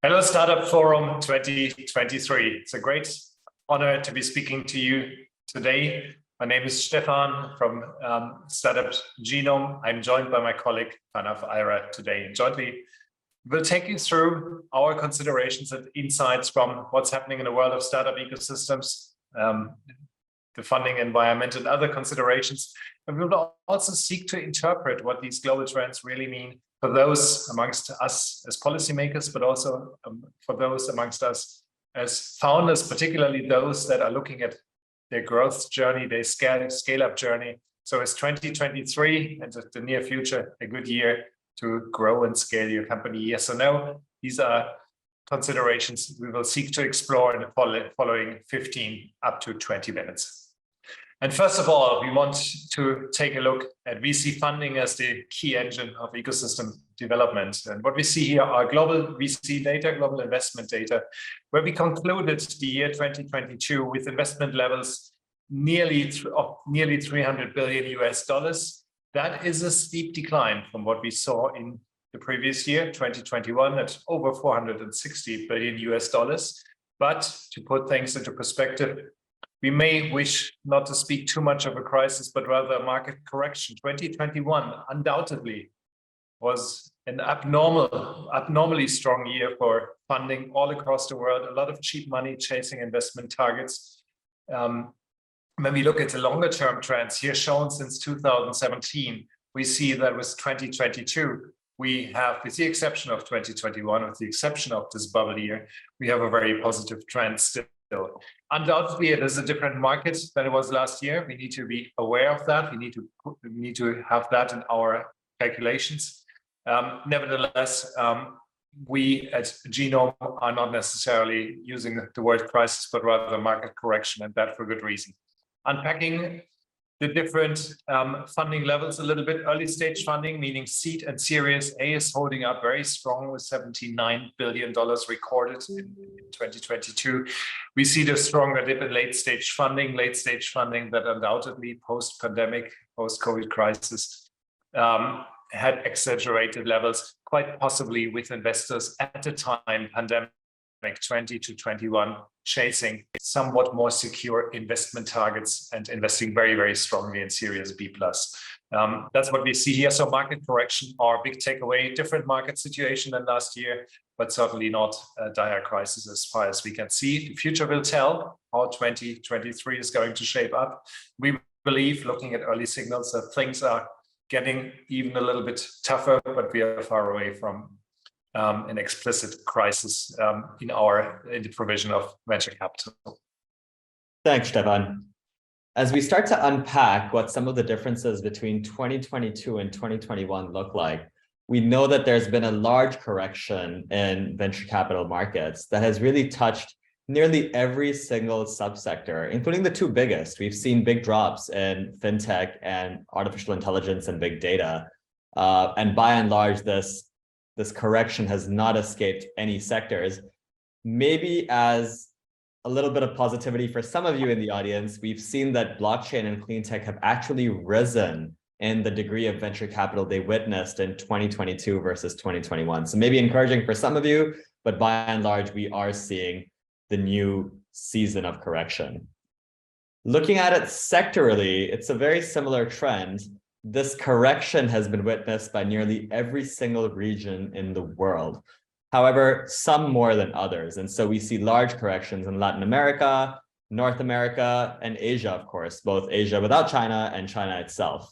Hello, Startup Forum 2023. It's a great honor to be speaking to you today. My name is Stephan from startup Genome. I'm joined by my colleague, Pranav Arya, today. And jointly, we'll take you through our considerations and insights from what's happening in the world of startup ecosystems, the funding environment, and other considerations. And we will also seek to interpret what these global trends really mean for those amongst us as policymakers, but also for those amongst us as founders, particularly those that are looking at their growth journey, their scale-up journey. So is 2023 and the near future a good year to grow and scale your company? Yes or no? These are considerations we will seek to explore in the following 15 up to 20 minutes. And first of all, we want to take a look at VC funding as the key engine of ecosystem development. And what we see here are global VC data, global investment data, where we concluded the year 2022 with investment levels nearly 300 billion US dollars. That is a steep decline from what we saw in the previous year, 2021, at over 460 billion US dollars. But to put things into perspective, we may wish not to speak too much of a crisis, but rather a market correction. 2021 undoubtedly was an abnormally strong year for funding all across the world. A lot of cheap money chasing investment targets. When we look at the longer term trends here shown since 2017, we see that with 2022, we have, with the exception of 2021, with the exception of this bubble year, we have a very positive trend still. Undoubtedly, it is a different market than it was last year. We need to be aware of that. We need to have that in our calculations. Nevertheless, we at Genome are not necessarily using the word crisis, but rather market correction, and that for good reason. Unpacking the different funding levels a little bit. Early stage funding, meaning seed and Series A, is holding up very strong with $79 billion recorded in 2022. We see the stronger dip in late stage funding that undoubtedly post-pandemic, post-COVID crisis had exaggerated levels, quite possibly with investors at the time, pandemic 20 to 21, chasing somewhat more secure investment targets and investing very, very strongly in Series B+. That's what we see here. So market correction, our big takeaway, different market situation than last year, but certainly not a dire crisis as far as we can see. The future will tell how 2023 is going to shape up. We believe, looking at early signals, that things are getting even a little bit tougher, but we are far away from an explicit crisis in the provision of venture capital. Thanks, Stephan. As we start to unpack what some of the differences between 2022 and 2021 look like, we know that there's been a large correction in venture capital markets that has really touched nearly every single subsector, including the two biggest. We've seen big drops in fintech and artificial intelligence and big data. And by and large, this correction has not escaped any sectors. Maybe as a little bit of positivity for some of you in the audience, we've seen that blockchain and clean tech have actually risen in the degree of venture capital they witnessed in 2022 versus 2021. So maybe encouraging for some of you, but by and large, we are seeing the new season of correction. Looking at it sectorally, it's a very similar trend. This correction has been witnessed by nearly every single region in the world. However, some more than others. And so we see large corrections in Latin America, North America, and Asia, of course, both Asia without China and China itself.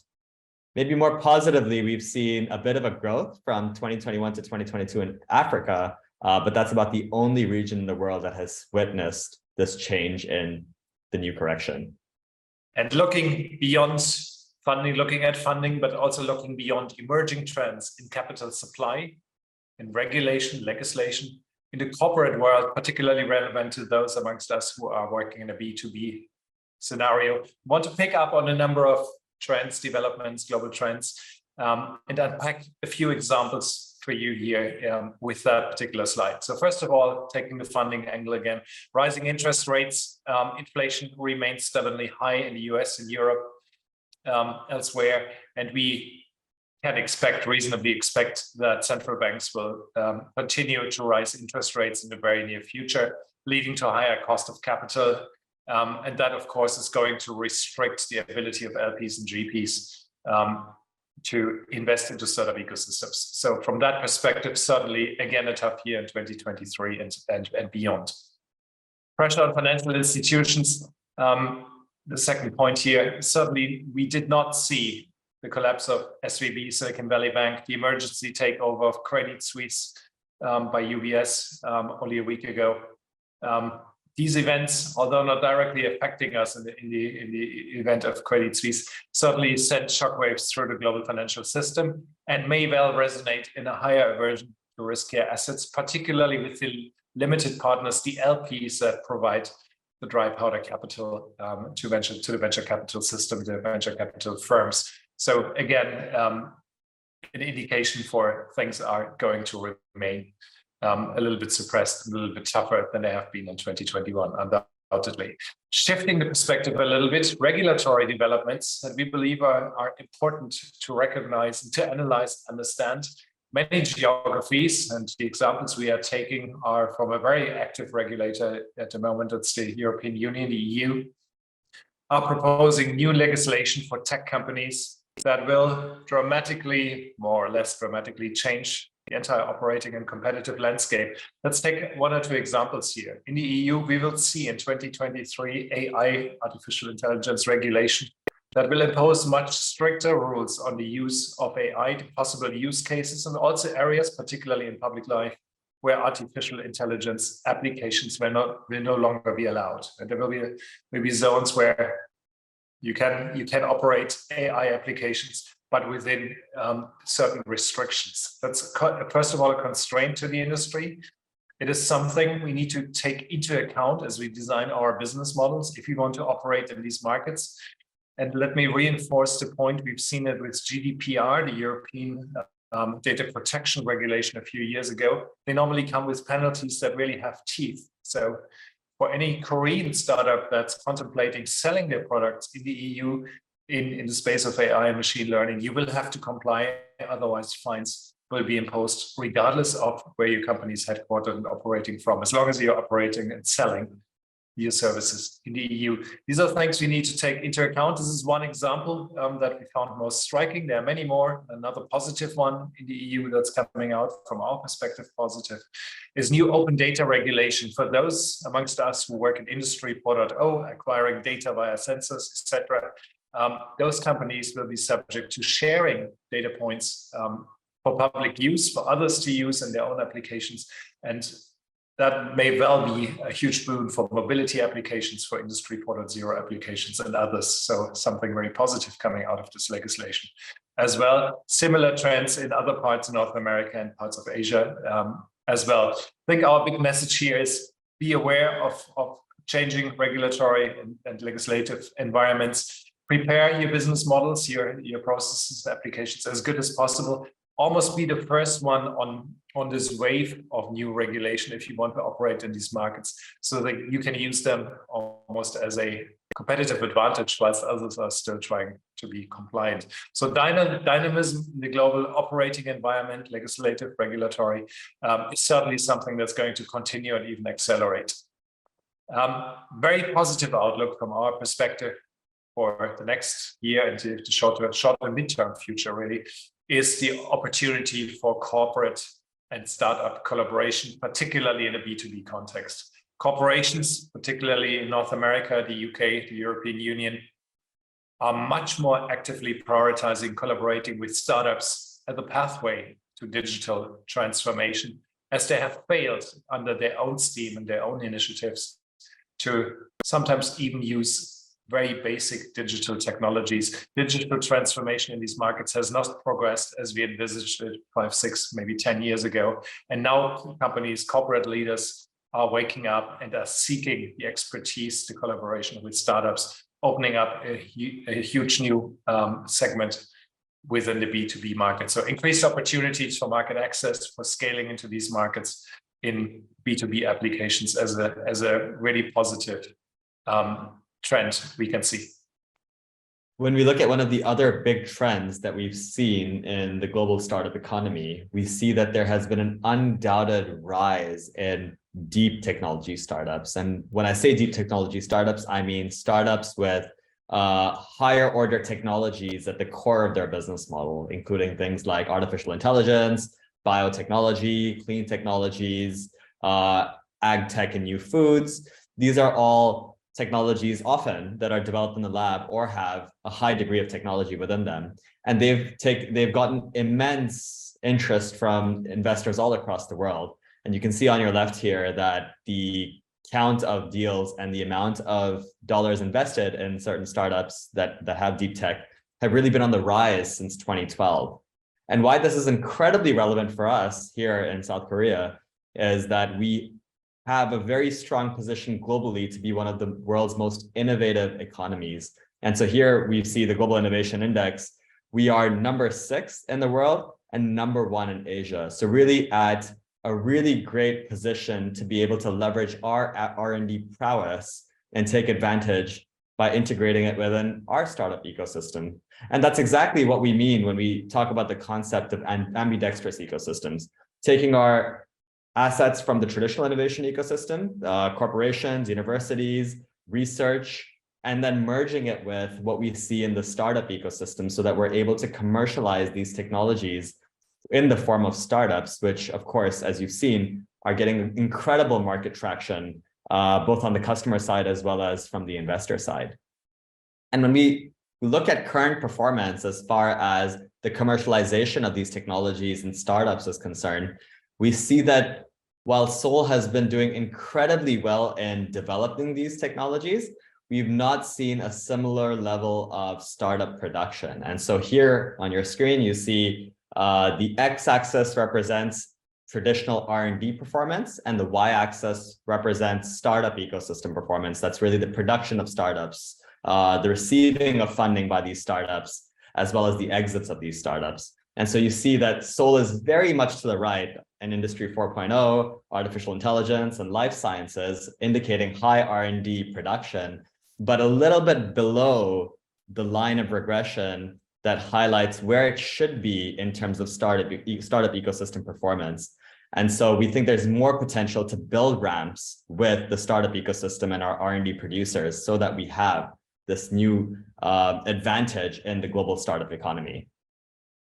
Maybe more positively, we've seen a bit of a growth from 2021 to 2022 in Africa, but that's about the only region in the world that has witnessed this change in the new correction. And looking beyond funding, looking at funding, but also looking beyond emerging trends in capital supply, in regulation, legislation, in the corporate world, particularly relevant to those amongst us who are working in a B2B scenario. I want to pick up on a number of trends, developments, global trends, and unpack a few examples for you here with that particular slide. So first of all, taking the funding angle again, rising interest rates, inflation remains stubbornly high in the US and Europe, elsewhere, and we reasonably expect that central banks will continue to rise interest rates in the very near future, leading to a higher cost of capital. And that, of course, is going to restrict the ability of LPs and GPs to invest into startup ecosystems. So from that perspective, certainly, again, a tough year in 2023 and beyond. Pressure on financial institutions. The second point here, certainly, we did not see the collapse of SVB, Silicon Valley Bank, the emergency takeover of Credit Suisse by UBS only a week ago. These events, although not directly affecting us in the event of Credit Suisse, certainly sent shockwaves through the global financial system and may well resonate in a higher aversion to riskier assets, particularly with the limited partners, the LPs that provide the dry powder capital to the venture capital system, the venture capital firms. So again, an indication for things are going to remain a little bit suppressed, a little bit tougher than they have been in 2021, undoubtedly. Shifting the perspective a little bit, regulatory developments that we believe are important to recognize and to analyze, understand. Many geographies, and the examples we are taking are from a very active regulator at the moment, it's the European Union, the EU, are proposing new legislation for tech companies that will dramatically, more or less dramatically, change the entire operating and competitive landscape. Let's take one or two examples here. In the EU, we will see in 2023 AI, artificial intelligence regulation, that will impose much stricter rules on the use of AI, the possible use cases, and also areas, particularly in public life, where artificial intelligence applications will no longer be allowed. And there will be maybe zones where you can operate AI applications, but within certain restrictions. That's, first of all, a constraint to the industry. It is something we need to take into account as we design our business models if we want to operate in these markets. And let me reinforce the point, we've seen it with GDPR, the European data protection regulation a few years ago. They normally come with penalties that really have teeth. So for any Korean startup that's contemplating selling their products in the EU in the space of AI and machine learning, you will have to comply, otherwise fines will be imposed regardless of where your company is headquartered and operating from, as long as you're operating and selling your services in the EU. These are things we need to take into account. This is one example that we found most striking. There are many more. Another positive one in the EU that's coming out from our perspective positive is new open data regulation for those amongst us who work in Industry 4.0, acquiring data via sensors, etc. Those companies will be subject to sharing data points for public use, for others to use in their own applications. And that may well be a huge boon for mobility applications, for Industry 4.0 applications and others. So something very positive coming out of this legislation. As well, similar trends in other parts of North America and parts of Asia as well. I think our big message here is be aware of changing regulatory and legislative environments. Prepare your business models, your processes, applications as good as possible. Almost be the first one on this wave of new regulation if you want to operate in these markets, so that you can use them almost as a competitive advantage whilst others are still trying to be compliant. So dynamism in the global operating environment, legislative, regulatory, is certainly something that's going to continue and even accelerate. Very positive outlook from our perspective for the next year and the short and midterm future really is the opportunity for corporate and startup collaboration, particularly in a B2B context. Corporations, particularly in North America, the UK, the European Union, are much more actively prioritizing collaborating with startups as a pathway to digital transformation, as they have failed under their own steam and their own initiatives to sometimes even use very basic digital technologies. Digital transformation in these markets has not progressed as we envisaged it 5, 6, maybe 10 years ago. And now companies, corporate leaders are waking up and are seeking the expertise, the collaboration with startups, opening up a huge new segment within the B2B market. So increased opportunities for market access, for scaling into these markets in B2B applications as a really positive trend we can see. When we look at one of the other big trends that we've seen in the global startup economy, we see that there has been an undoubted rise in deep technology startups. And when I say deep technology startups, I mean startups with higher order technologies at the core of their business model, including things like artificial intelligence, biotechnology, clean technologies, ag tech and new foods. These are all technologies often that are developed in the lab or have a high degree of technology within them. And they've gotten immense interest from investors all across the world. And you can see on your left here that the count of deals and the amount of dollars invested in certain startups that have deep tech have really been on the rise since 2012. And why this is incredibly relevant for us here in South Korea is that we have a very strong position globally to be one of the world's most innovative economies. And so here we see the Global Innovation Index. We are number 6 in the world and number 1 in Asia. So really at a really great position to be able to leverage our R&D prowess and take advantage by integrating it within our startup ecosystem. And that's exactly what we mean when we talk about the concept of ambidextrous ecosystems, taking our assets from the traditional innovation ecosystem, corporations, universities, research, and then merging it with what we see in the startup ecosystem so that we're able to commercialize these technologies in the form of startups, which of course, as you've seen, are getting incredible market traction, both on the customer side as well as from the investor side. And when we look at current performance as far as the commercialization of these technologies and startups is concerned, we see that while Seoul has been doing incredibly well in developing these technologies, we've not seen a similar level of startup production. And so here on your screen, you see the x-axis represents traditional R&D performance, and the y-axis represents startup ecosystem performance. That's really the production of startups, the receiving of funding by these startups, as well as the exits of these startups. And so you see that Seoul is very much to the right in Industry 4.0, artificial intelligence, and life sciences, indicating high R&D production, but a little bit below the line of regression that highlights where it should be in terms of startup ecosystem performance. And so we think there's more potential to build ramps with the startup ecosystem and our R&D producers so that we have this new advantage in the global startup economy.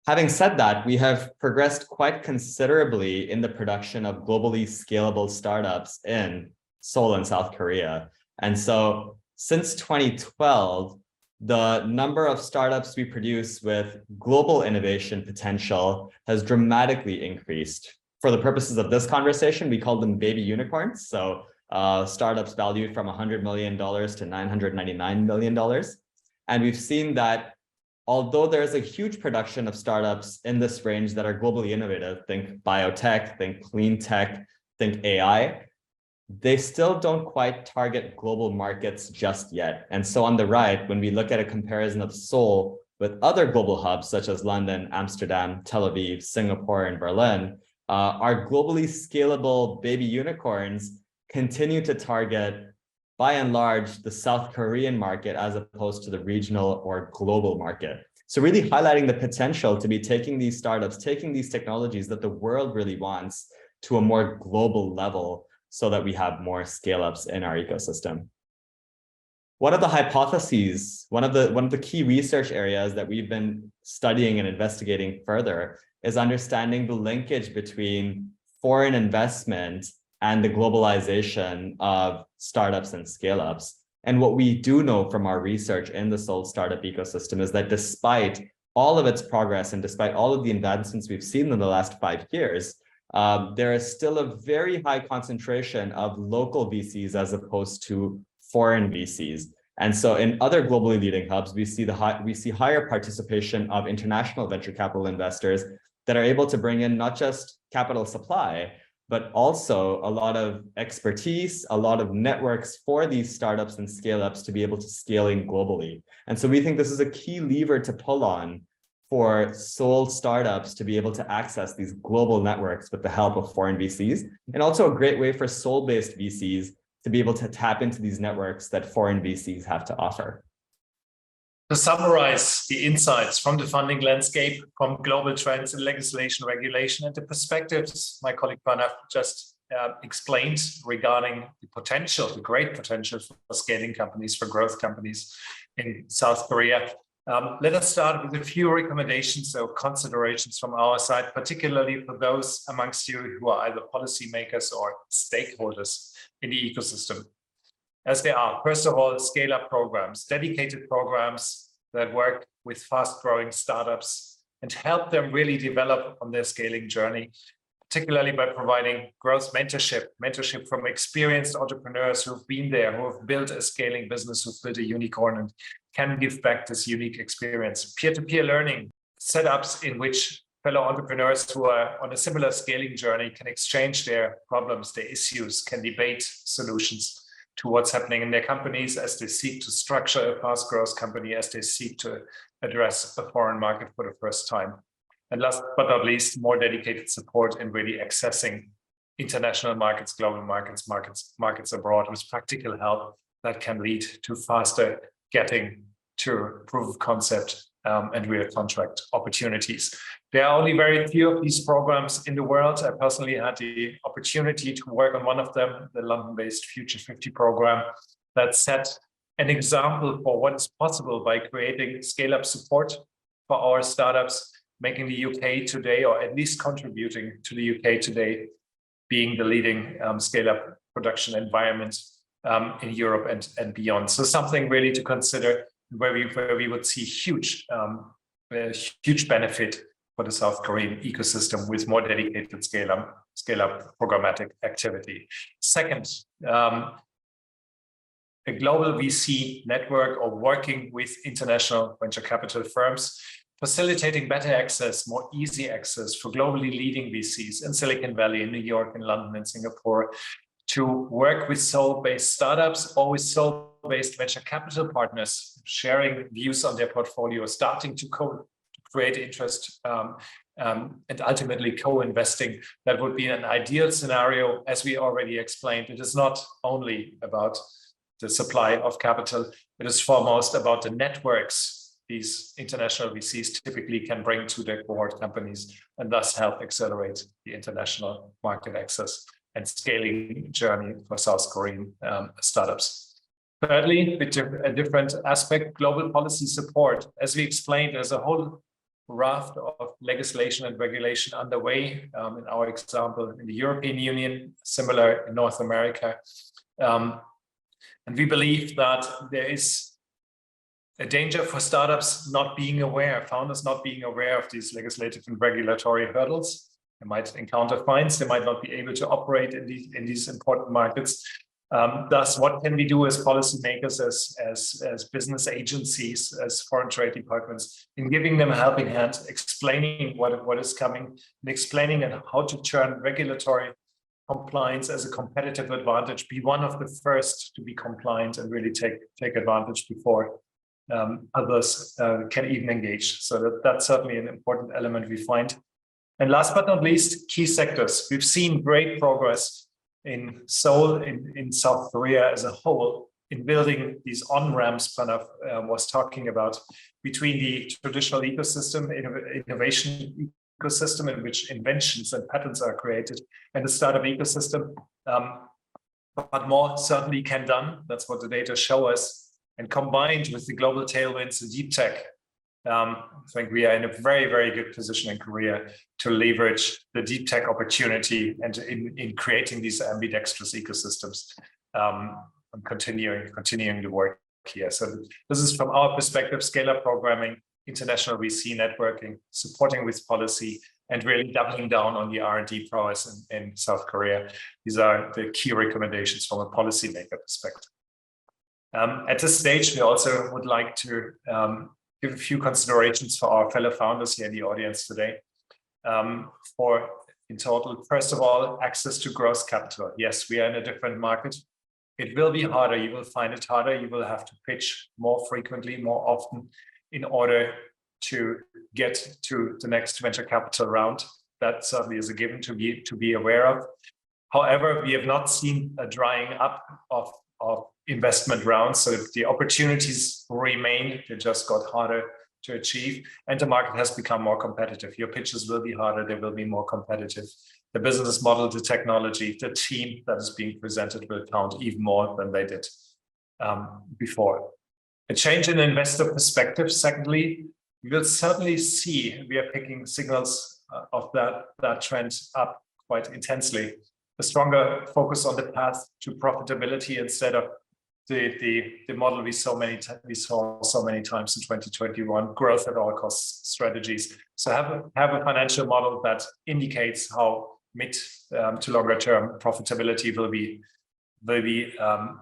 Having said that, we have progressed quite considerably in the production of globally scalable startups in Seoul and South Korea. And so since 2012, the number of startups we produce with global innovation potential has dramatically increased. For the purposes of this conversation, we call them baby unicorns. So startups valued from $100 million to $999 million. And we've seen that although there's a huge production of startups in this range that are globally innovative, think biotech, think clean tech, think AI, they still don't quite target global markets just yet. And so on the right, when we look at a comparison of Seoul with other global hubs such as London, Amsterdam, Tel Aviv, Singapore, and Berlin, our globally scalable baby unicorns continue to target, by and large, the South Korean market as opposed to the regional or global market. So really highlighting the potential to be taking these startups, taking these technologies that the world really wants to a more global level so that we have more scale-ups in our ecosystem. One of the hypotheses, one of the key research areas that we've been studying and investigating further is understanding the linkage between foreign investment and the globalization of startups and scale-ups. And what we do know from our research in the Seoul startup ecosystem is that despite all of its progress and despite all of the advancements we've seen in the last 5 years, there is still a very high concentration of local VCs as opposed to foreign VCs. And so in other globally leading hubs, we see higher participation of international venture capital investors that are able to bring in not just capital supply, but also a lot of expertise, a lot of networks for these startups and scale-ups to be able to scale in globally. And so we think this is a key lever to pull on for Seoul startups to be able to access these global networks with the help of foreign VCs, and also a great way for Seoul-based VCs to be able to tap into these networks that foreign VCs have to offer. To summarize the insights from the funding landscape, from global trends in legislation, regulation, and the perspectives my colleague Pranav just explained regarding the potential, the great potential for scaling companies, for growth companies in South Korea. Let us start with a few recommendations or considerations from our side, particularly for those amongst you who are either policymakers or stakeholders in the ecosystem. As they are, first of all, scale-up programs, dedicated programs that work with fast-growing startups and help them really develop on their scaling journey, particularly by providing growth mentorship from experienced entrepreneurs who've been there, who have built a scaling business, who've built a unicorn and can give back this unique experience. Peer-to-peer learning, setups in which fellow entrepreneurs who are on a similar scaling journey can exchange their problems, their issues, can debate solutions to what's happening in their companies as they seek to structure a fast growth company, as they seek to address a foreign market for the first time. And last but not least, more dedicated support in really accessing international markets, global markets, markets abroad with practical help that can lead to faster getting to proof of concept and real contract opportunities. There are only very few of these programs in the world. I personally had the opportunity to work on one of them, the London-based Future 50 program, that set an example for what is possible by creating scale-up support for our startups, making the UK today, or at least contributing to the UK today, being the leading scale-up production environment in Europe and beyond. So something really to consider where we would see huge benefit for the South Korean ecosystem with more dedicated scale-up programmatic activity. Second, a global VC network or working with international venture capital firms, facilitating better access, more easy access for globally leading VCs in Silicon Valley, in New York, in London, and Singapore, to work with Seoul-based startups or with Seoul-based venture capital partners, sharing views on their portfolio, starting to create interest and ultimately co-investing. That would be an ideal scenario. As we already explained, it is not only about the supply of capital, it is foremost about the networks these international VCs typically can bring to their cohort companies and thus help accelerate the international market access and scaling journey for South Korean startups. Thirdly, a different aspect, global policy support. As we explained, there's a whole raft of legislation and regulation underway, in our example, in the European Union, similar in North America. And we believe that there is a danger for startups not being aware, founders not being aware of these legislative and regulatory hurdles. They might encounter fines, they might not be able to operate in these important markets. Thus, what can we do as policymakers, as business agencies, as foreign trade departments, in giving them a helping hand, explaining what is coming, and explaining and how to turn regulatory compliance as a competitive advantage, be one of the first to be compliant and really take advantage before others can even engage. So that's certainly an important element we find. And last but not least, key sectors. We've seen great progress in Seoul, in South Korea as a whole, in building these on-ramps Pranav was talking about between the traditional ecosystem, innovation ecosystem in which inventions and patents are created, and the startup ecosystem. But more certainly can done. That's what the data show us. And combined with the global tailwinds, the deep tech, I think we are in a very, very good position in Korea to leverage the deep tech opportunity and in creating these ambidextrous ecosystems and continuing the work here. So this is from our perspective, scale-up programming, international VC networking, supporting with policy, and really doubling down on the R&D prowess in South Korea. These are the key recommendations from a policymaker perspective. At this stage, we also would like to give a few considerations for our fellow founders here in the audience today. In total, first of all, access to growth capital. Yes, we are in a different market. It will be harder. You will find it harder. You will have to pitch more frequently, more often in order to get to the next venture capital round. That certainly is a given to be aware of. However, we have not seen a drying up of investment rounds. So the opportunities remain, they just got harder to achieve, and the market has become more competitive. Your pitches will be harder, they will be more competitive. The business model, the technology, the team that is being presented will count even more than they did before. A change in investor perspective, secondly, we will certainly see, we are picking signals of that trend up quite intensely. A stronger focus on the path to profitability instead of the model we saw so many times in 2021, growth at all costs strategies. So have a financial model that indicates how mid to longer term profitability will be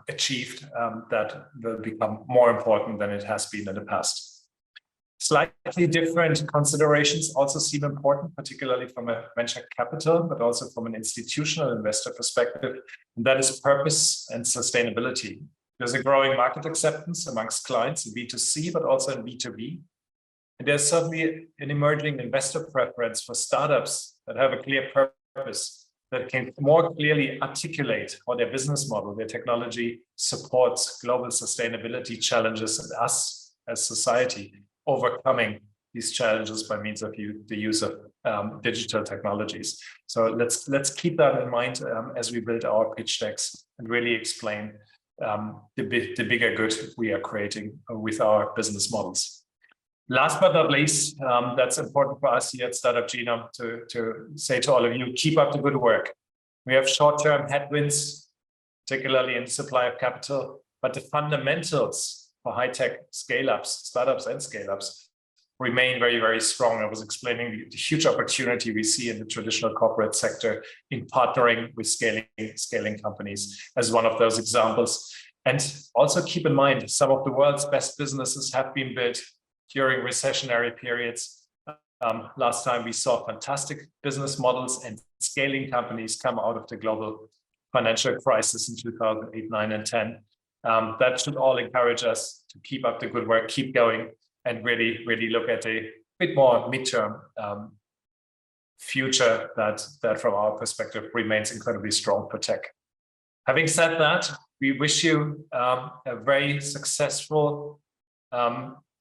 achieved, that will become more important than it has been in the past. Slightly different considerations also seem important, particularly from a venture capital, but also from an institutional investor perspective, and that is purpose and sustainability. There's a growing market acceptance amongst clients in B2C, but also in B2B. And there's certainly an emerging investor preference for startups that have a clear purpose, that can more clearly articulate how their business model, their technology supports global sustainability challenges and us as society overcoming these challenges by means of the use of digital technologies. So let's keep that in mind as we build our pitch decks and really explain the bigger good we are creating with our business models. Last but not least, that's important for us here at Startup Genome to say to all of you, keep up the good work. We have short-term headwinds, particularly in the supply of capital, but the fundamentals for high-tech scale-ups, startups and scale-ups remain very, very strong. I was explaining the huge opportunity we see in the traditional corporate sector in partnering with scaling companies as one of those examples. And also keep in mind, some of the world's best businesses have been built during recessionary periods. Last time we saw fantastic business models and scaling companies come out of the global financial crisis in 2008, 9, and 10. That should all encourage us to keep up the good work, keep going, and really, really look at a bit more midterm future that from our perspective remains incredibly strong for tech. Having said that, we wish you a very successful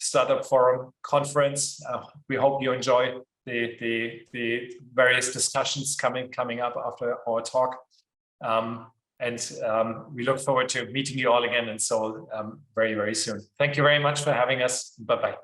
Startup Forum conference. We hope you enjoy the various discussions coming up after our talk. And we look forward to meeting you all again in Seoul very, very soon. Thank you very much for having us. Bye-bye.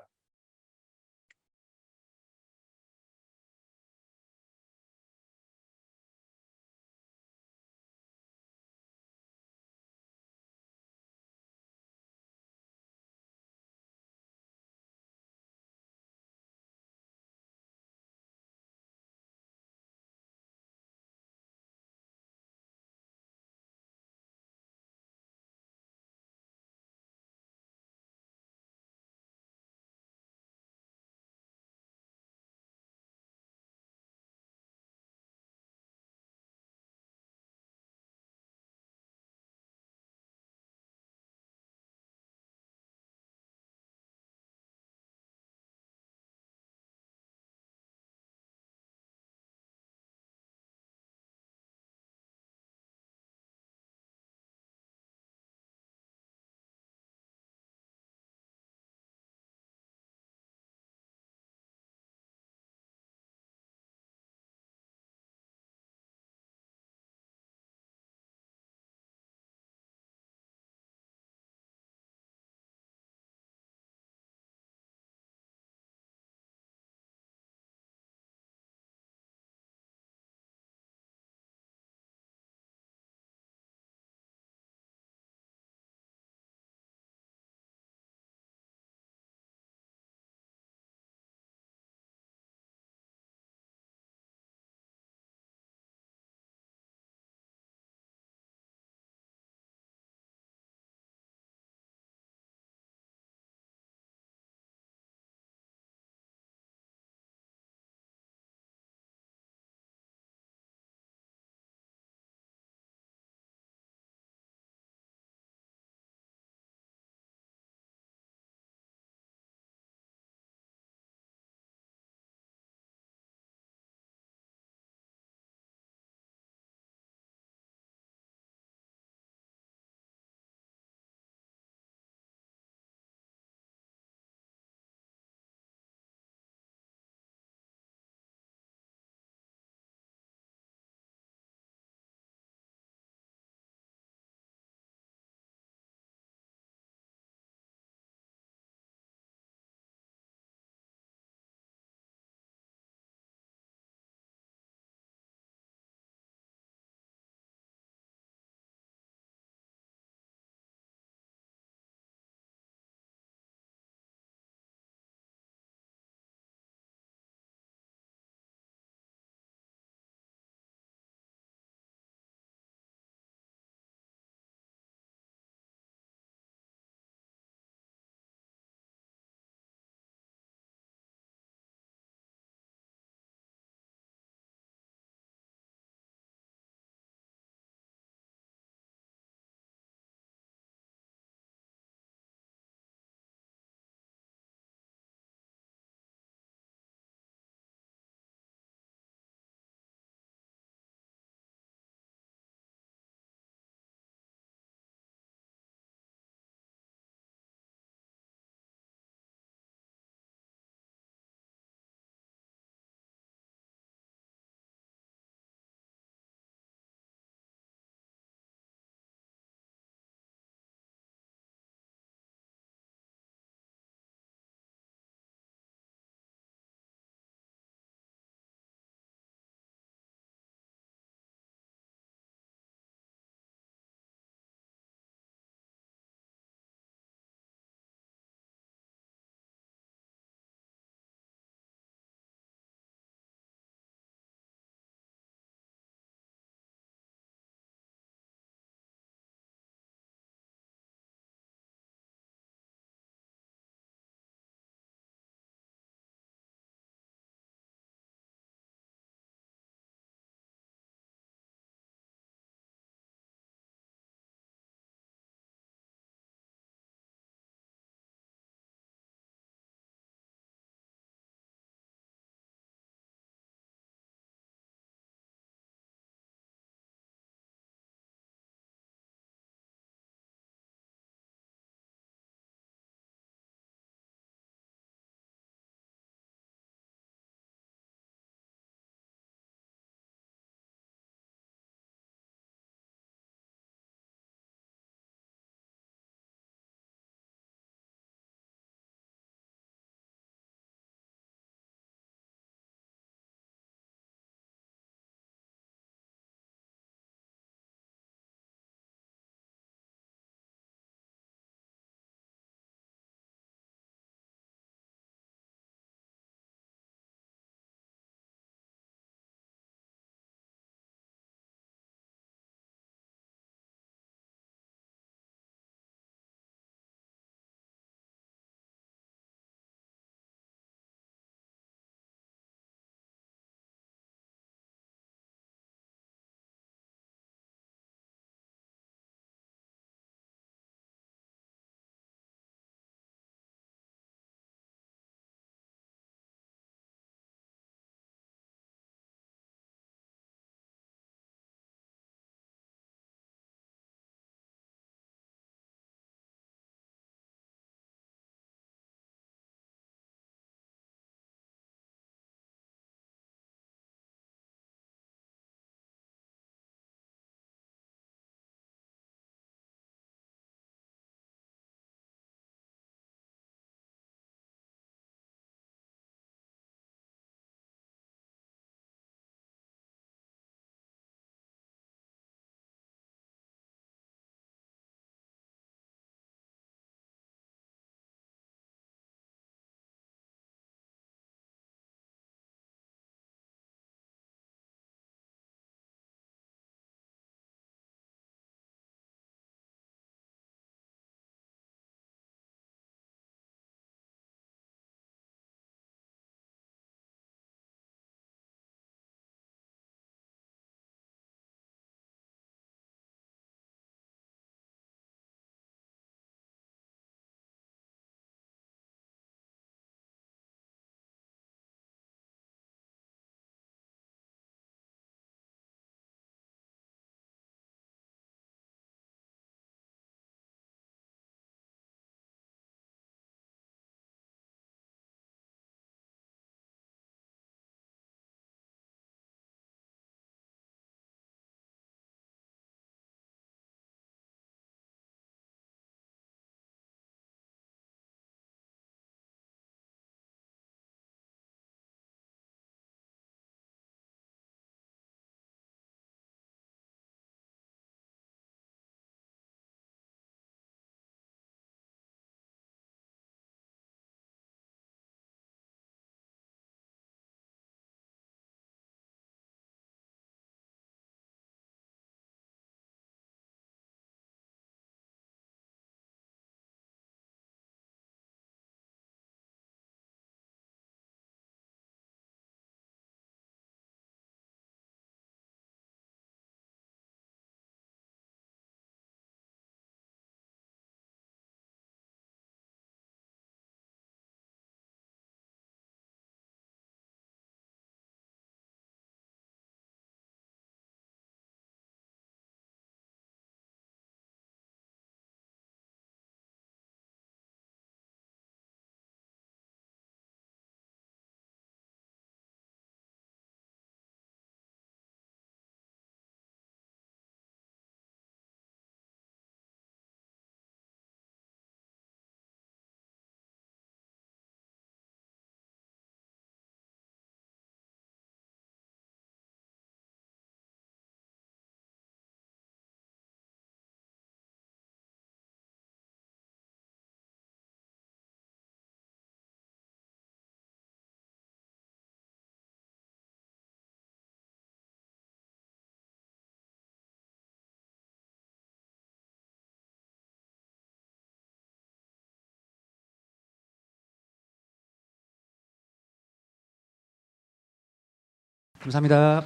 감사합니다.